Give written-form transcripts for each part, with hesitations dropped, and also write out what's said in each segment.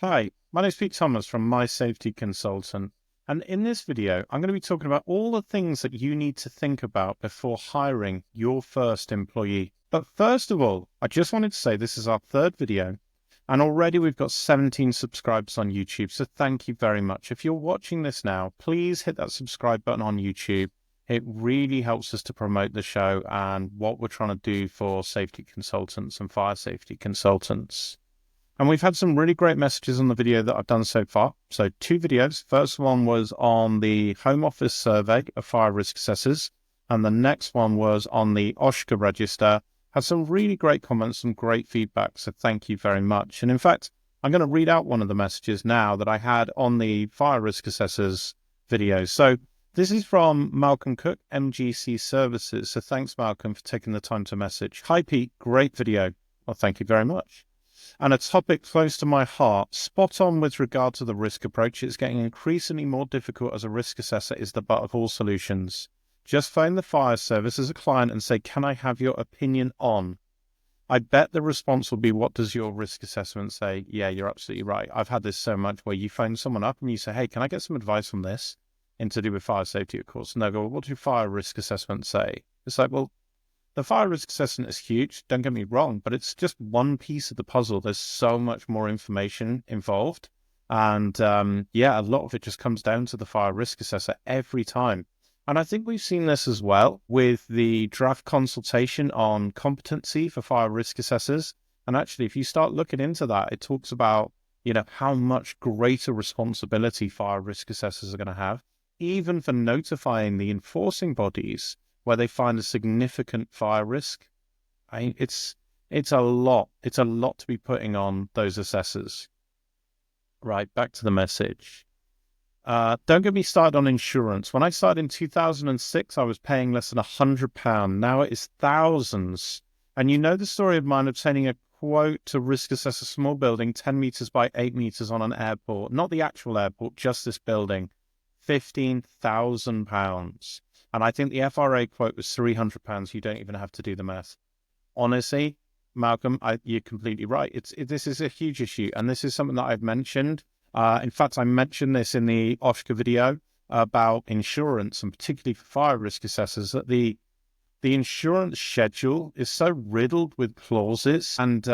Hi, my name is Pete Thomas from My Safety Consultant. And in this video, I'm going to be talking about all the things that you need to think about before hiring your first employee. But first of all, I just wanted to say this is our third video, and already we've got 17 subscribers on YouTube. So thank you very much. If you're watching this now, please hit that subscribe button on YouTube. It really helps us to promote the show and what we're trying to do for safety consultants and fire safety consultants. And we've had some really great messages on the video that I've done so far. So 2 videos. First one was on the Home Office survey of fire risk assessors. And the next one was on the OSHA register. Had some really great comments, some great feedback. So thank you very much. And in fact, I'm going to read out one of the messages now that I had on the fire risk assessors video. So this is from Malcolm Cook, MGC Services. So thanks, Malcolm, for taking the time to message. Hi, Pete. Great video. Well, thank you very much. And a topic close to my heart, spot on with regard to the risk approach. It's getting increasingly more difficult as a risk assessor is the butt of all solutions. Just phone the fire service as a client and say, can I have your opinion on? I bet the response will be, what does your risk assessment say? Yeah, you're absolutely right. I've had this so much where you phone someone up and you say, hey, can I get some advice on this? And to do with fire safety, of course. And they'll go, what does your fire risk assessment say? It's like, well, the fire risk assessment is huge, don't get me wrong, but it's just one piece of the puzzle. There's so much more information involved. And a lot of it just comes down to the fire risk assessor every time. And I think we've seen this as well with the draft consultation on competency for fire risk assessors. And actually, if you start looking into that, it talks about, how much greater responsibility fire risk assessors are going to have, even for notifying the enforcing bodies where they find a significant fire risk. It's a lot. It's a lot to be putting on those assessors. Right, back to the message. Don't get me started on insurance. When I started in 2006, I was paying less than £100. Now it is thousands. And you know the story of mine obtaining a quote to risk assess a small building 10 meters by 8 meters on an airport, not the actual airport, just this building, £15,000. And I think the FRA quote was £300. You don't even have to do the math. Honestly, Malcolm, you're completely right. This is a huge issue. And this is something that I've mentioned. In fact, I mentioned this in the OSHA video about insurance, and particularly for fire risk assessors, that the insurance schedule is so riddled with clauses and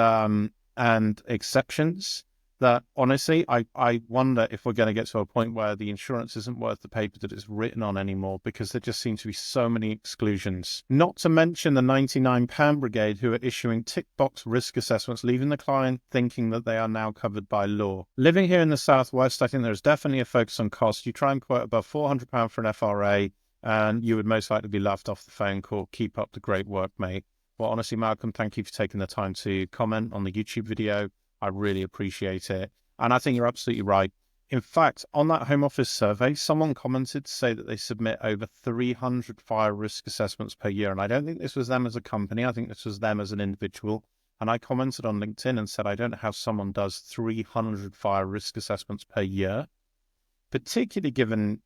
exceptions that honestly, I wonder if we're going to get to a point where the insurance isn't worth the paper that it's written on anymore, because there just seem to be so many exclusions. Not to mention the £99 brigade who are issuing tick box risk assessments, leaving the client thinking that they are now covered by law. Living here in the Southwest, I think there's definitely a focus on cost. You try and quote above £400 for an FRA, and you would most likely be laughed off the phone call. Keep up the great work, mate. Well, honestly, Malcolm, thank you for taking the time to comment on the YouTube video. I really appreciate it. And I think you're absolutely right. In fact, on that Home Office survey, someone commented to say that they submit over 300 fire risk assessments per year. And I don't think this was them as a company. I think this was them as an individual. And I commented on LinkedIn and said, I don't know how someone does 300 fire risk assessments per year, particularly given,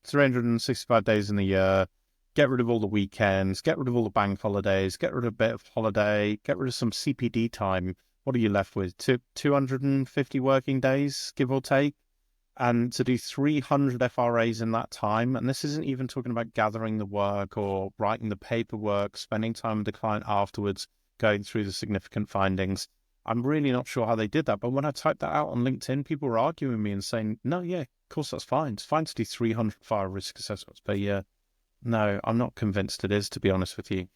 365 days in the year. Get rid of all the weekends, get rid of all the bank holidays, get rid of a bit of holiday, get rid of some CPD time. What are you left with? 250 working days, give or take, and to do 300 FRAs in that time. And this isn't even talking about gathering the work or writing the paperwork, spending time with the client afterwards, going through the significant findings. I'm really not sure how they did that. But when I typed that out on LinkedIn, people were arguing with me and saying, no, yeah, of course, that's fine. It's fine to do 300 fire risk assessments per year. No, I'm not convinced it is, to be honest with you.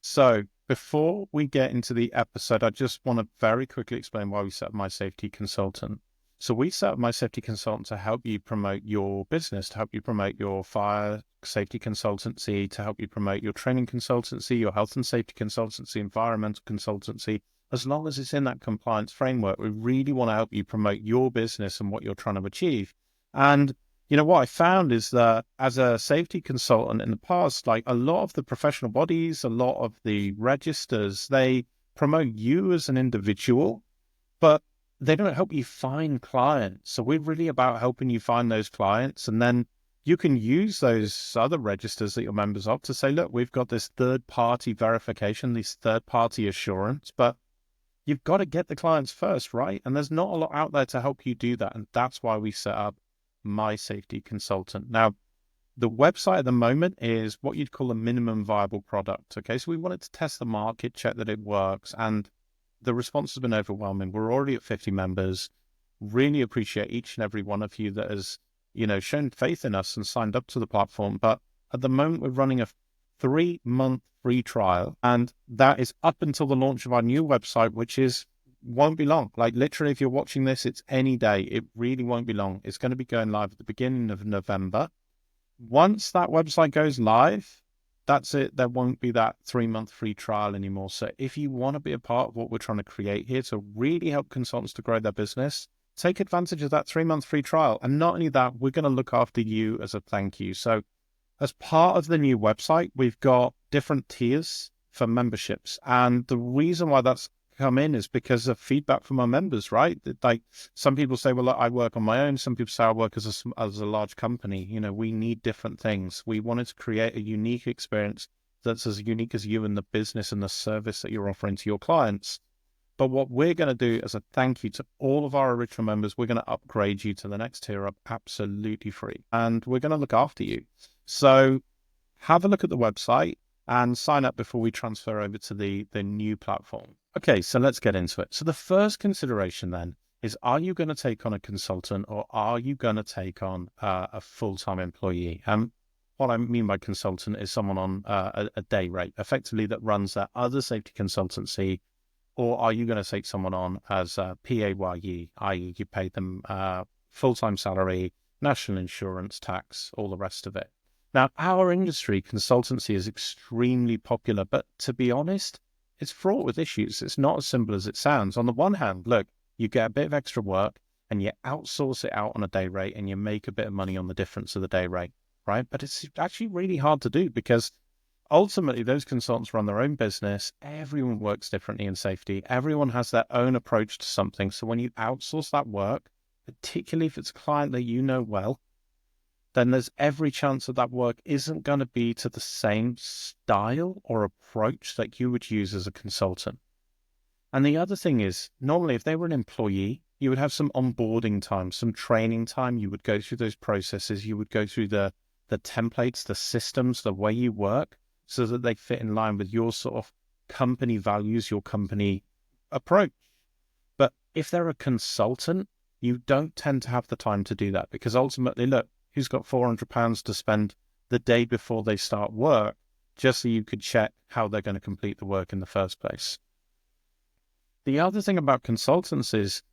So before we get into the episode, I just want to very quickly explain why we set up My Safety Consultant. So we set up My Safety Consultant to help you promote your business, to help you promote your fire safety consultancy, to help you promote your training consultancy, your health and safety consultancy, environmental consultancy. As long as it's in that compliance framework, we really want to help you promote your business and what you're trying to achieve. And what I found is that as a safety consultant in the past, like a lot of the professional bodies, a lot of the registers, they promote you as an individual, but they don't help you find clients. So we're really about helping you find those clients. And then you can use those other registers that you're members of to say, look, we've got this third-party verification, this third-party assurance, but you've got to get the clients first, right? And there's not a lot out there to help you do that. And that's why we set up My Safety Consultant. Now, the website at the moment is what you'd call a minimum viable product. Okay, so we wanted to test the market, check that it works, and the response has been overwhelming. We're already at 50 members. Really appreciate each and every one of you that has, shown faith in us and signed up to the platform. But at the moment, we're running a 3-month free trial, and that is up until the launch of our new website, which won't be long. Like literally, if you're watching this, it's any day. It really won't be long. It's going to be going live at the beginning of November. Once that website goes live, that's it. There won't be that 3-month free trial anymore. So if you want to be a part of what we're trying to create here to really help consultants to grow their business, take advantage of that 3-month free trial. And not only that, we're going to look after you as a thank you. So as part of the new website, we've got different tiers for memberships. And the reason why that's come in is because of feedback from our members, right? Like some people say, well, look, I work on my own. Some people say I work as a large company. We need different things. We wanted to create a unique experience that's as unique as you and the business and the service that you're offering to your clients. But what we're going to do as a thank you to all of our original members, we're going to upgrade you to the next tier up absolutely free. And we're going to look after you. So have a look at the website and sign up before we transfer over to the new platform. Okay, so let's get into it. So the first consideration then is, are you going to take on a consultant or are you going to take on a full-time employee? What I mean by consultant is someone on a day rate, effectively that runs that other safety consultancy, or are you going to take someone on as a PAYE, i.e. you pay them full-time salary, national insurance, tax, all the rest of it. Now, our industry, consultancy, is extremely popular, but to be honest, it's fraught with issues. It's not as simple as it sounds. On the one hand, look, you get a bit of extra work and you outsource it out on a day rate and you make a bit of money on the difference of the day rate, right? But it's actually really hard to do because ultimately those consultants run their own business. Everyone works differently in safety. Everyone has their own approach to something. So when you outsource that work, particularly if it's a client that you know well, then there's every chance that work isn't going to be to the same style or approach that you would use as a consultant. And the other thing is, normally if they were an employee, you would have some onboarding time, some training time. You would go through those processes. You would go through the templates, the systems, the way you work, so that they fit in line with your sort of company values, your company approach. But if they're a consultant, you don't tend to have the time to do that because ultimately, look, who's got £400 to spend the day before they start work just so you could check how they're going to complete the work in the first place? The other thing about consultants is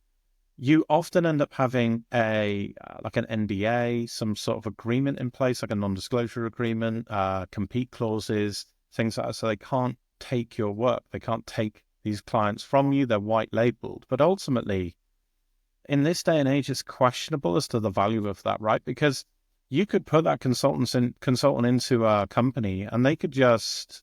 you often end up having like an NDA, some sort of agreement in place, like a non-disclosure agreement, compete clauses, things like that. So they can't take your work. They can't take these clients from you. They're white labeled. But ultimately, in this day and age, it's questionable as to the value of that, right? Because you could put that consultant into a company and they could go,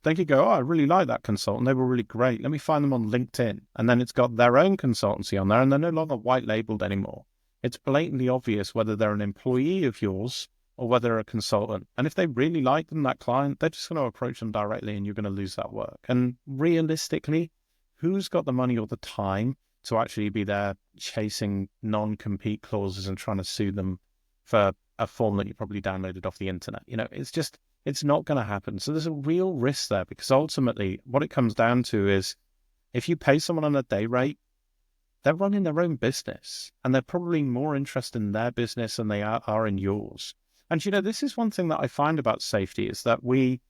oh, I really like that consultant. They were really great. Let me find them on LinkedIn. And then it's got their own consultancy on there and they're no longer white labeled anymore. It's blatantly obvious whether they're an employee of yours or whether they're a consultant. And if they really like them, that client, they're just going to approach them directly and you're going to lose that work. And realistically, who's got the money or the time to actually be there chasing non-compete clauses and trying to sue them for a form that you probably downloaded off the internet? It's not going to happen. So there's a real risk there because ultimately what it comes down to is if you pay someone on a day rate, they're running their own business and they're probably more interested in their business than they are in yours. And, this is one thing that I find about safety is that we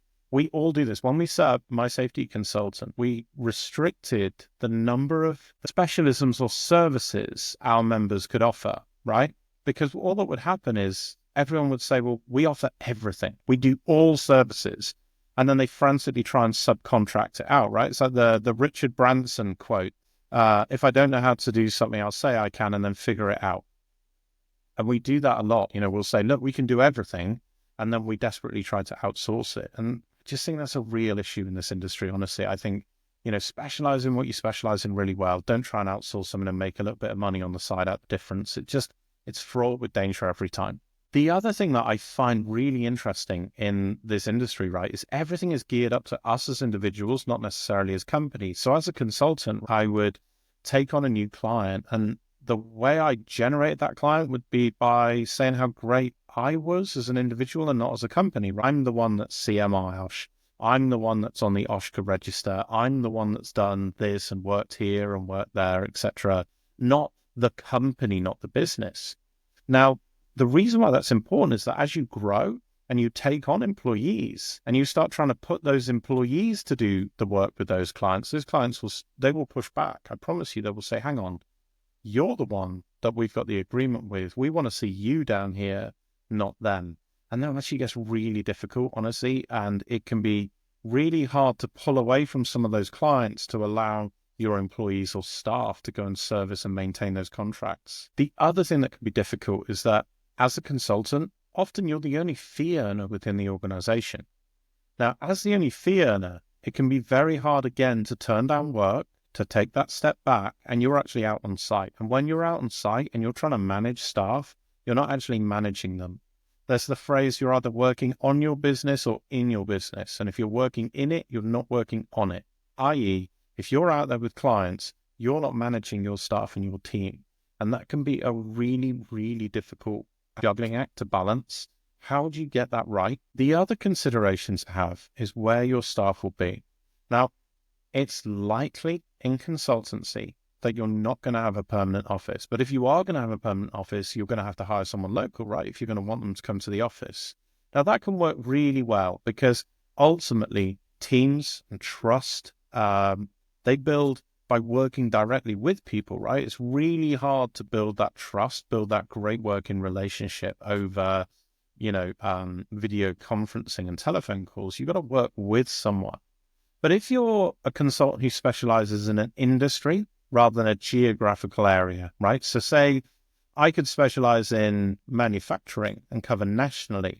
all do this. When we set up My Safety Consultant, we restricted the number of specialisms or services our members could offer, right? Because all that would happen is everyone would say, well, we offer everything. We do all services. And then they frantically try and subcontract it out, right? It's like the Richard Branson quote, if I don't know how to do something, I'll say I can and then figure it out. And we do that a lot. We'll say, look, we can do everything. And then we desperately try to outsource it. And I just think that's a real issue in this industry, honestly. I think, specialize in what you specialize in really well. Don't try and outsource something and make a little bit of money on the side out the difference. It's fraught with danger every time. The other thing that I find really interesting in this industry, right, is everything is geared up to us as individuals, not necessarily as companies. So as a consultant, I would take on a new client, and the way I generate that client would be by saying how great I was as an individual and not as a company. I'm the one that's CMI OSH. I'm the one that's on the OSHA register. I'm the one that's done this and worked here and worked there, etc. Not the company, not the business. Now, the reason why that's important is that as you grow and you take on employees and you start trying to put those employees to do the work with those clients will push back. I promise you, they will say, hang on, you're the one that we've got the agreement with. We want to see you down here, not them. And that actually gets really difficult, honestly, and it can be really hard to pull away from some of those clients to allow your employees or staff to go and service and maintain those contracts. The other thing that can be difficult is that as a consultant, often you're the only fee earner within the organization. Now, as the only fee earner, it can be very hard again to turn down work, to take that step back, and you're actually out on site. And when you're out on site and you're trying to manage staff, you're not actually managing them. There's the phrase, you're either working on your business or in your business. And if you're working in it, you're not working on it. i.e., if you're out there with clients, you're not managing your staff and your team. And that can be a really, really difficult juggling act to balance. How do you get that right? The other considerations to have is where your staff will be. Now, it's likely in consultancy that you're not going to have a permanent office. But if you are going to have a permanent office, you're going to have to hire someone local, right? If you're going to want them to come to the office. Now, that can work really well because ultimately teams and trust, they build by working directly with people, right? It's really hard to build that trust, build that great working relationship over, video conferencing and telephone calls. You've got to work with someone. But if you're a consultant who specializes in an industry rather than a geographical area, right? So say I could specialize in manufacturing and cover nationally.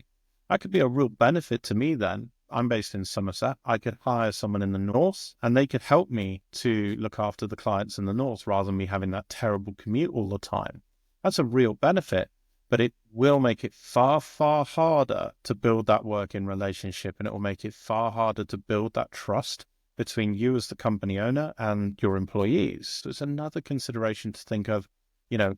That could be a real benefit to me then. I'm based in Somerset. I could hire someone in the north and they could help me to look after the clients in the north rather than me having that terrible commute all the time. That's a real benefit, but it will make it far, far harder to build that working relationship, and it will make it far harder to build that trust between you as the company owner and your employees. So it's another consideration to think of,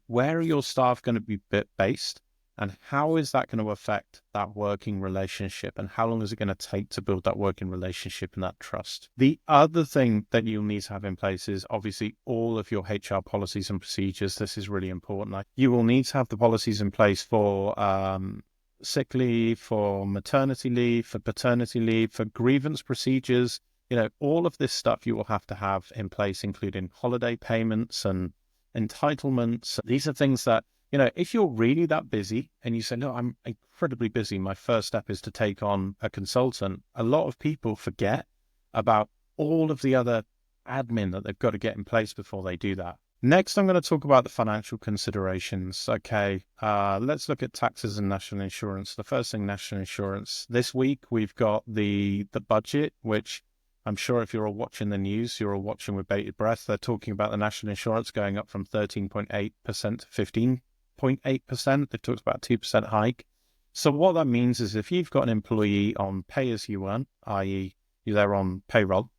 where are your staff going to be based? And how is that going to affect that working relationship? And how long is it going to take to build that working relationship and that trust? The other thing that you'll need to have in place is obviously all of your HR policies and procedures. This is really important. You will need to have the policies in place for sick leave, for maternity leave, for paternity leave, for grievance procedures. All of this stuff you will have to have in place, including holiday payments and entitlements. These are things that, if you're really that busy and you say, no, I'm incredibly busy, my first step is to take on a consultant, a lot of people forget about all of the other admin that they've got to get in place before they do that. Next, I'm going to talk about the financial considerations. Okay, let's look at taxes and national insurance. The first thing, national insurance. This week, we've got the budget, which I'm sure if you're all watching the news, you're all watching with bated breath. They're talking about the national insurance going up from 13.8% to 15.8%. They've talked about a 2% hike. So what that means is if you've got an employee on pay as you earn, i.e. they're on payroll,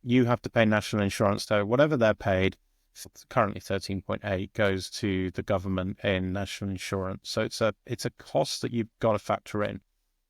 you have to pay national insurance. So whatever they're paid, currently 13.8, goes to the government in national insurance. So it's a cost that you've got to factor in.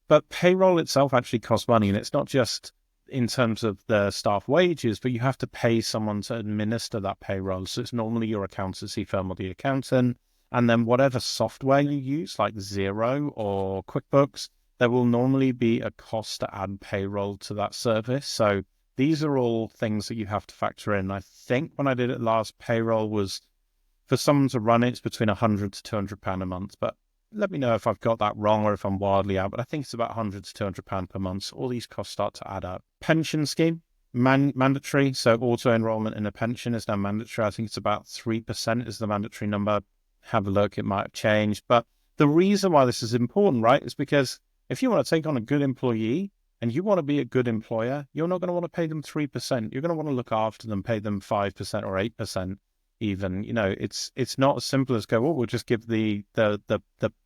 But payroll itself actually costs money, and it's not just in terms of the staff wages, but you have to pay someone to administer that payroll. So it's normally your accountancy firm or the accountant, and then whatever software you use, like Xero or QuickBooks, there will normally be a cost to add payroll to that service. So these are all things that you have to factor in. I think when I did it last, payroll was, for someone to run it, it's between £100 to £200 a month, but let me know if I've got that wrong or if I'm wildly out, but I think it's about £100 to £200 per month. So all these costs start to add up. Pension scheme, mandatory. So auto-enrollment in a pension is now mandatory. I think it's about 3% is the mandatory number. Have a look, it might have changed. But the reason why this is important, right, is because if you want to take on a good employee and you want to be a good employer, you're not going to want to pay them 3%. You're going to want to look after them, pay them 5% or 8%. Even, it's not as simple as go, we'll just give the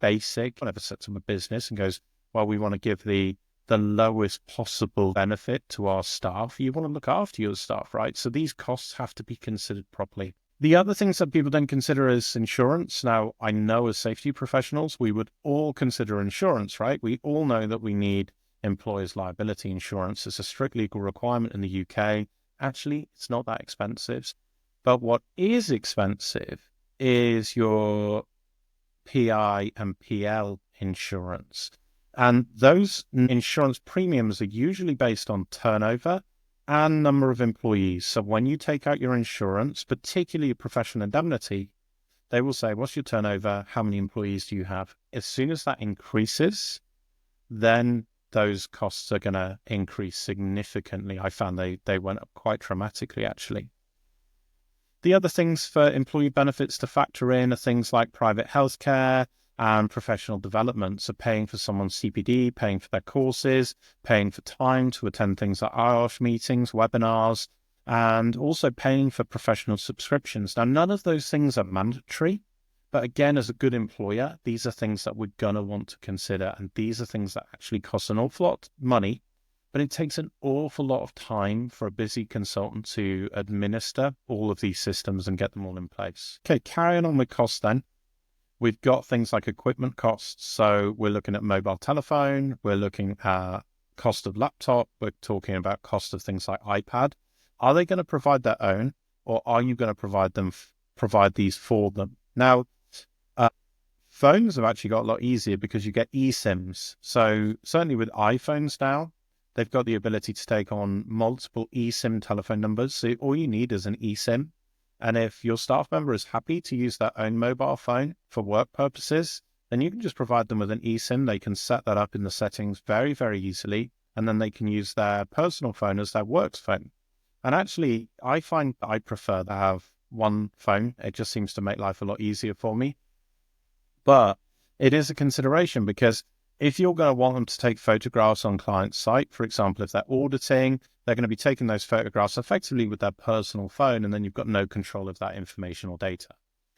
basic. Whenever sets up a business and goes, well, we want to give the the lowest possible benefit to our staff. You want to look after your staff, right? So these costs have to be considered properly. The other things that people don't consider is insurance. Now, I know as safety professionals, we would all consider insurance, right? We all know that we need employers' liability insurance. It's a strict legal requirement in the UK. Actually, it's not that expensive. But what is expensive is your PI and PL insurance. And those insurance premiums are usually based on turnover and number of employees. So when you take out your insurance, particularly professional indemnity, they will say, what's your turnover? How many employees do you have? As soon as that increases, then those costs are going to increase significantly. I found they went up quite dramatically, actually. The other things for employee benefits to factor in are things like private healthcare and professional development. So paying for someone's CPD, paying for their courses, paying for time to attend things like IOSH meetings, webinars, and also paying for professional subscriptions. Now, none of those things are mandatory, but again, as a good employer, these are things that we're going to want to consider. And these are things that actually cost an awful lot of money, but it takes an awful lot of time for a busy consultant to administer all of these systems and get them all in place. Okay, carrying on with costs then. We've got things like equipment costs. So we're looking at mobile telephone, we're looking at cost of laptop, we're talking about cost of things like iPad. Are they going to provide their own, or are you going to provide these for them? Now, phones have actually got a lot easier because you get eSIMs. So certainly with iPhones now, they've got the ability to take on multiple eSIM telephone numbers. So all you need is an eSIM. And if your staff member is happy to use their own mobile phone for work purposes, then you can just provide them with an eSIM. They can set that up in the settings very, very easily. And then they can use their personal phone as their works phone. And actually, I find that I prefer to have one phone. It just seems to make life a lot easier for me. But it is a consideration because if you're going to want them to take photographs on client site, for example, if they're auditing, they're going to be taking those photographs effectively with their personal phone, and then you've got no control of that information or data.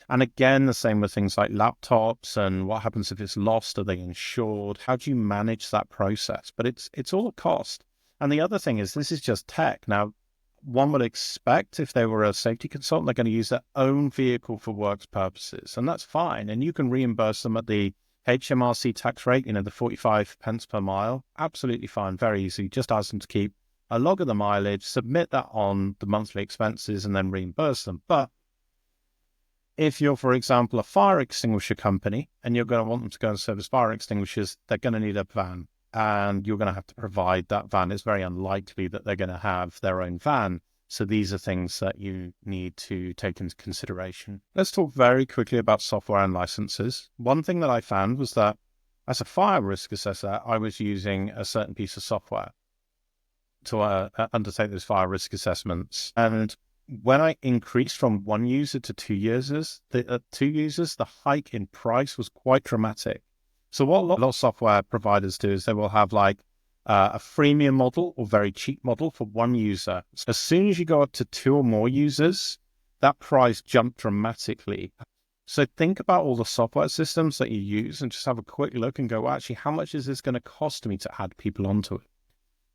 And again, the same with things like laptops and what happens if it's lost? Are they insured? How do you manage that process? But it's all a cost. And the other thing is, this is just tech. Now, one would expect if they were a safety consultant, they're going to use their own vehicle for works purposes, and that's fine. And you can reimburse them at the HMRC tax rate, the 45 pence per mile. Absolutely fine, very easy. Just ask them to keep a log of the mileage, submit that on the monthly expenses, and then reimburse them. But if you're, for example, a fire extinguisher company and you're going to want them to go and service fire extinguishers, they're going to need a van. And you're going to have to provide that van. It's very unlikely that they're going to have their own van. So these are things that you need to take into consideration. Let's talk very quickly about software and licenses. One thing that I found was that as a fire risk assessor, I was using a certain piece of software to undertake those fire risk assessments. And when I increased from one user to two users, the hike in price was quite dramatic. So what a lot of software providers do is they will have like a freemium model or very cheap model for one user. So as soon as you go up to two or more users, that price jumped dramatically. So think about all the software systems that you use and just have a quick look and go, well, actually, how much is this going to cost me to add people onto it?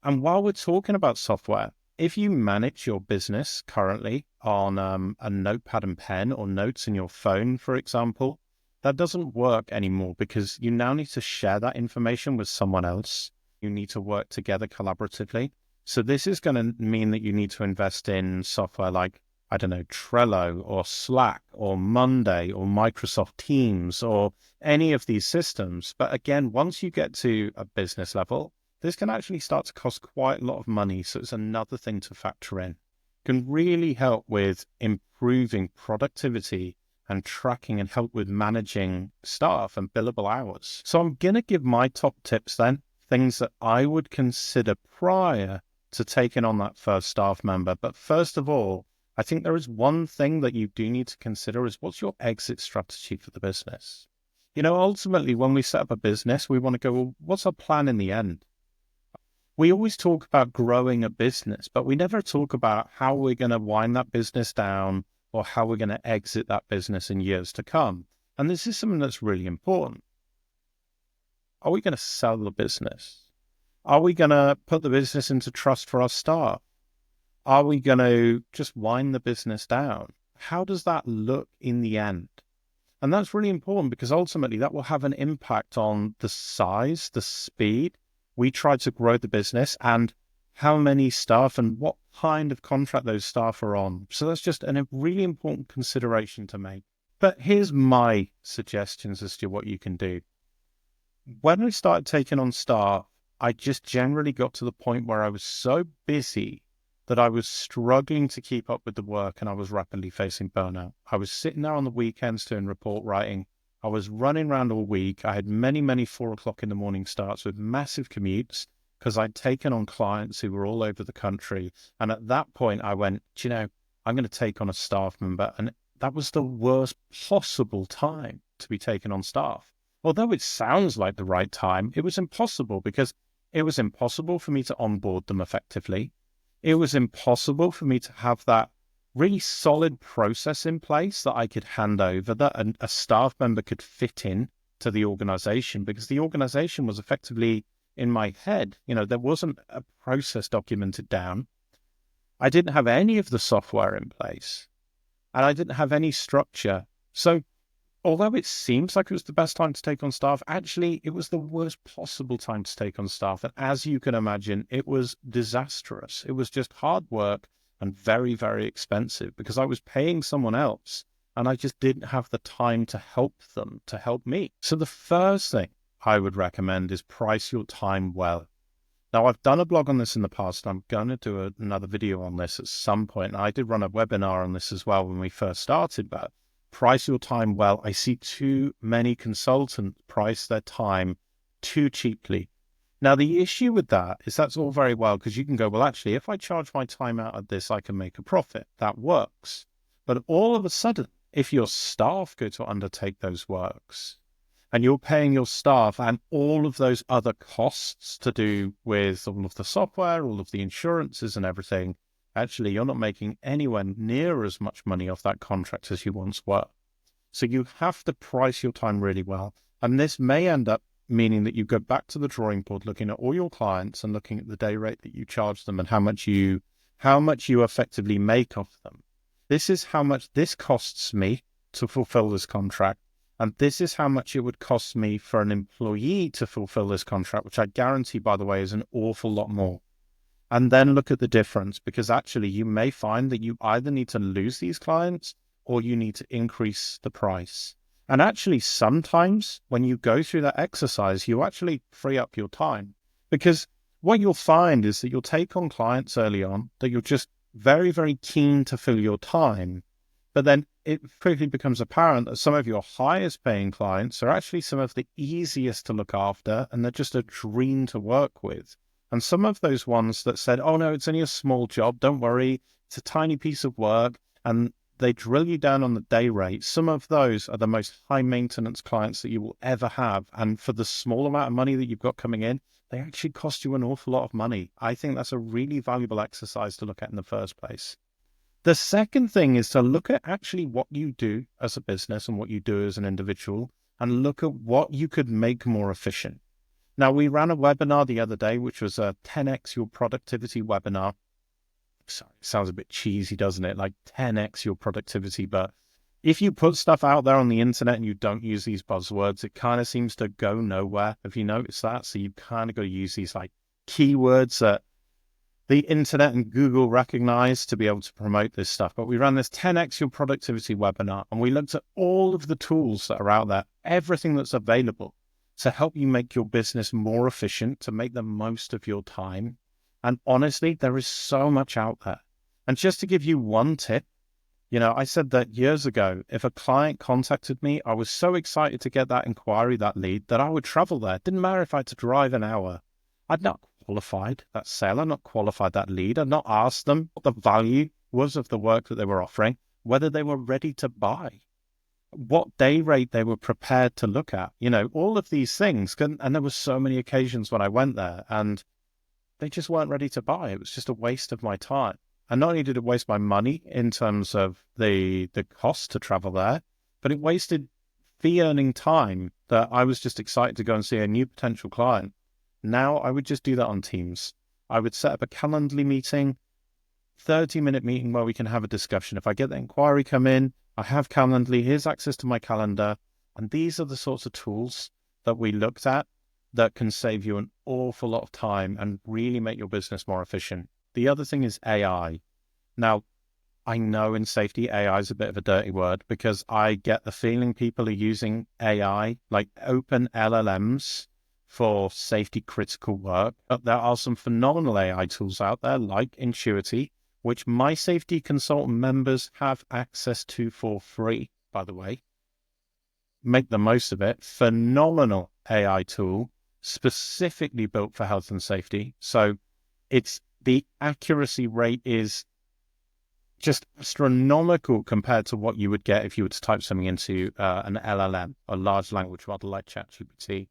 And while we're talking about software, if you manage your business currently on a notepad and pen or notes in your phone, for example, that doesn't work anymore because you now need to share that information with someone else. You need to work together collaboratively. So this is going to mean that you need to invest in software like, I don't know, Trello or Slack or Monday or Microsoft Teams or any of these systems. But again, once you get to a business level, this can actually start to cost quite a lot of money. So it's another thing to factor in. It can really help with improving productivity and tracking and help with managing staff and billable hours. So I'm going to give my top tips then, things that I would consider prior to taking on that first staff member. But first of all, I think there is one thing that you do need to consider is what's your exit strategy for the business? Ultimately, when we set up a business, we want to go, well, what's our plan in the end? We always talk about growing a business, but we never talk about how we're going to wind that business down or how we're going to exit that business in years to come. And this is something that's really important. Are we going to sell the business? Are we going to put the business into trust for our staff? Are we going to just wind the business down? How does that look in the end? And that's really important because ultimately that will have an impact on the size, the speed we try to grow the business, and how many staff and what kind of contract those staff are on. So that's just a really important consideration to make. But here's my suggestions as to what you can do. When I started taking on staff, I just generally got to the point where I was so busy that I was struggling to keep up with the work and I was rapidly facing burnout. I was sitting there on the weekends doing report writing. I was running around all week. I had many 4 o'clock in the morning starts with massive commutes because I'd taken on clients who were all over the country. And at that point I went, do you know, I'm going to take on a staff member. And that was the worst possible time to be taken on staff. Although it sounds like the right time, it was impossible because it was impossible for me to onboard them effectively. It was impossible for me to have that really solid process in place that I could hand over, that a staff member could fit in to the organization, because the organization was effectively in my head. You know, there wasn't a process documented down. I didn't have any of the software in place and I didn't have any structure. So although it seems like it was the best time to take on staff, actually it was the worst possible time to take on staff. And as you can imagine, it was disastrous. It was just hard work and very expensive because I was paying someone else and I just didn't have the time to help them, to help me. So the first thing I would recommend is price your time well. Now, I've done a blog on this in the past. I'm going to do another video on this at some point. And I did run a webinar on this as well when we first started, but price your time well. I see too many consultants price their time too cheaply. Now, the issue with that is that's all very well because you can go, well, actually, if I charge my time out of this, I can make a profit. That works. But all of a sudden, if your staff go to undertake those works and you're paying your staff and all of those other costs to do with all of the software, all of the insurances and everything, actually, you're not making anywhere near as much money off that contract as you once were. So you have to price your time really well. And this may end up meaning that you go back to the drawing board, looking at all your clients and looking at the day rate that you charge them and how much you effectively make off them. This is how much this costs me to fulfill this contract. And this is how much it would cost me for an employee to fulfill this contract, which I guarantee, by the way, is an awful lot more. And then look at the difference, because actually you may find that you either need to lose these clients or you need to increase the price. And actually, sometimes when you go through that exercise, you actually free up your time, because what you'll find is that you'll take on clients early on that you're just very keen to fill your time. But then it quickly becomes apparent that some of your highest paying clients are actually some of the easiest to look after, and they're just a dream to work with. And some of those ones that said, oh no, it's only a small job, don't worry, it's a tiny piece of work, and they drill you down on the day rate. Some of those are the most high maintenance clients that you will ever have. And for the small amount of money that you've got coming in, they actually cost you an awful lot of money. I think that's a really valuable exercise to look at in the first place. The second thing is to look at actually what you do as a business and what you do as an individual, and look at what you could make more efficient. Now, we ran a webinar the other day, which was a 10x your productivity webinar. Sorry, it sounds a bit cheesy, doesn't it? Like 10x your productivity. But if you put stuff out there on the internet and you don't use these buzzwords, it kind of seems to go nowhere. Have you noticed that? So you kind of got to use these like keywords that the internet and Google recognize to be able to promote this stuff. But we ran this 10x your productivity webinar, and we looked at all of the tools that are out there, everything that's available to help you make your business more efficient, to make the most of your time. And honestly, there is so much out there. And just to give you one tip, you know, I said that years ago, if a client contacted me, I was so excited to get that inquiry, that lead, that I would travel there. It didn't matter if I had to drive an hour. I'd not qualified that sale. I'd not qualified that lead. I'd not asked them what the value was of the work that they were offering, whether they were ready to buy, what day rate they were prepared to look at, you know, all of these things. And there were so many occasions when I went there and they just weren't ready to buy. It was just a waste of my time. And not only did it waste my money in terms of the cost to travel there, but it wasted fee earning time that I was just excited to go and see a new potential client. Now I would just do that on Teams. I would set up a Calendly meeting, 30-minute meeting where we can have a discussion. If I get the inquiry come in, I have Calendly, here's access to my calendar. And these are the sorts of tools that we looked at that can save you an awful lot of time and really make your business more efficient. The other thing is AI. Now, I know in safety, AI is a bit of a dirty word because I get the feeling people are using AI, like open LLMs, for safety critical work. But there are some phenomenal AI tools out there like Intuity, which my safety consultant members have access to for free, by the way. Make the most of it. Phenomenal AI tool, specifically built for health and safety. So the accuracy rate is just astronomical compared to what you would get if you were to type something into an LLM, a large language model like ChatGPT.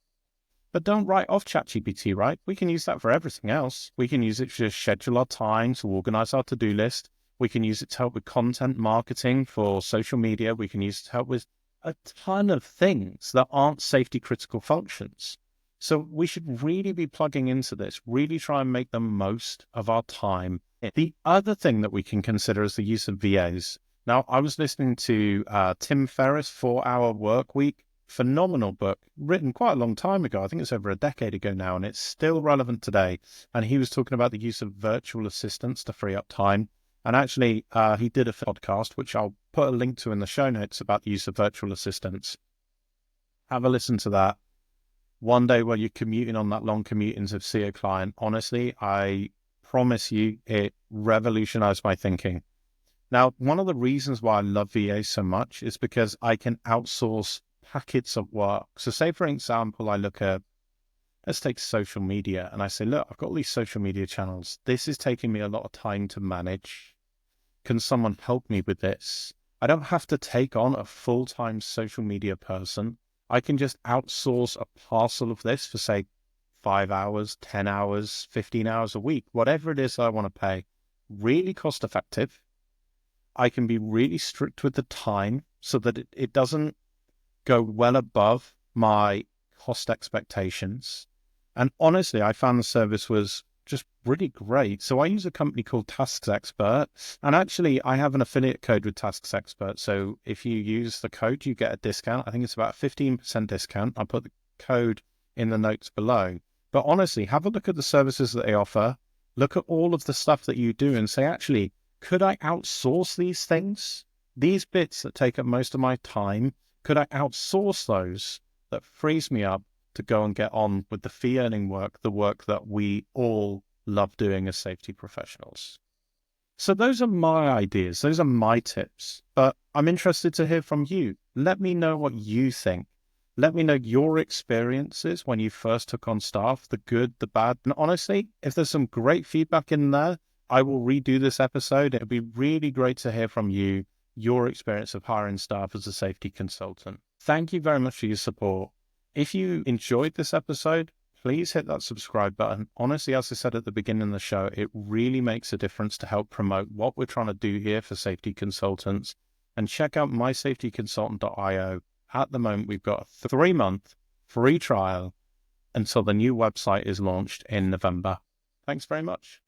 But don't write off ChatGPT, right? We can use that for everything else. We can use it to schedule our time, to organize our to-do list. We can use it to help with content marketing for social media. We can use it to help with a ton of things that aren't safety critical functions. So we should really be plugging into this, really try and make the most of our time. The other thing that we can consider is the use of VAs. Now, I was listening to Tim Ferriss, 4-Hour Work Week, phenomenal book, written quite a long time ago. I think it's over a decade ago now, and it's still relevant today. And he was talking about the use of virtual assistants to free up time. And actually, he did a podcast, which I'll put a link to in the show notes, about the use of virtual assistants. Have a listen to that. One day while you're commuting on that long commute into see a client, honestly, I promise you, it revolutionized my thinking. Now, one of the reasons why I love VA so much is because I can outsource packets of work. So say, for example, I look at, let's take social media, and I say, look, I've got all these social media channels. This is taking me a lot of time to manage. Can someone help me with this? I don't have to take on a full-time social media person. I can just outsource a parcel of this for, say, 5 hours, 10 hours, 15 hours a week, whatever it is I want to pay. Really cost effective. I can be really strict with the time so that it doesn't go well above my cost expectations. And honestly, I found the service was just really great. So I use a company called Tasks Expert, and actually I have an affiliate code with Tasks Expert. So if you use the code, you get a discount. I think it's about a 15% discount. I'll put the code in the notes below. But honestly, have a look at the services that they offer. Look at all of the stuff that you do and say, actually, could I outsource these things? These bits that take up most of my time, could I outsource those? That frees me up to go and get on with the fee earning work, the work that we all love doing as safety professionals. So those are my ideas. Those are my tips, but I'm interested to hear from you. Let me know what you think. Let me know your experiences when you first took on staff, the good, the bad. And honestly, if there's some great feedback in there, I will redo this episode. It'd be really great to hear from you, your experience of hiring staff as a safety consultant. Thank you very much for your support. If you enjoyed this episode, please hit that subscribe button. Honestly, as I said at the beginning of the show, it really makes a difference to help promote what we're trying to do here for safety consultants. And check out mysafetyconsultant.io. At the moment, we've got a 3-month free trial until the new website is launched in November. Thanks very much.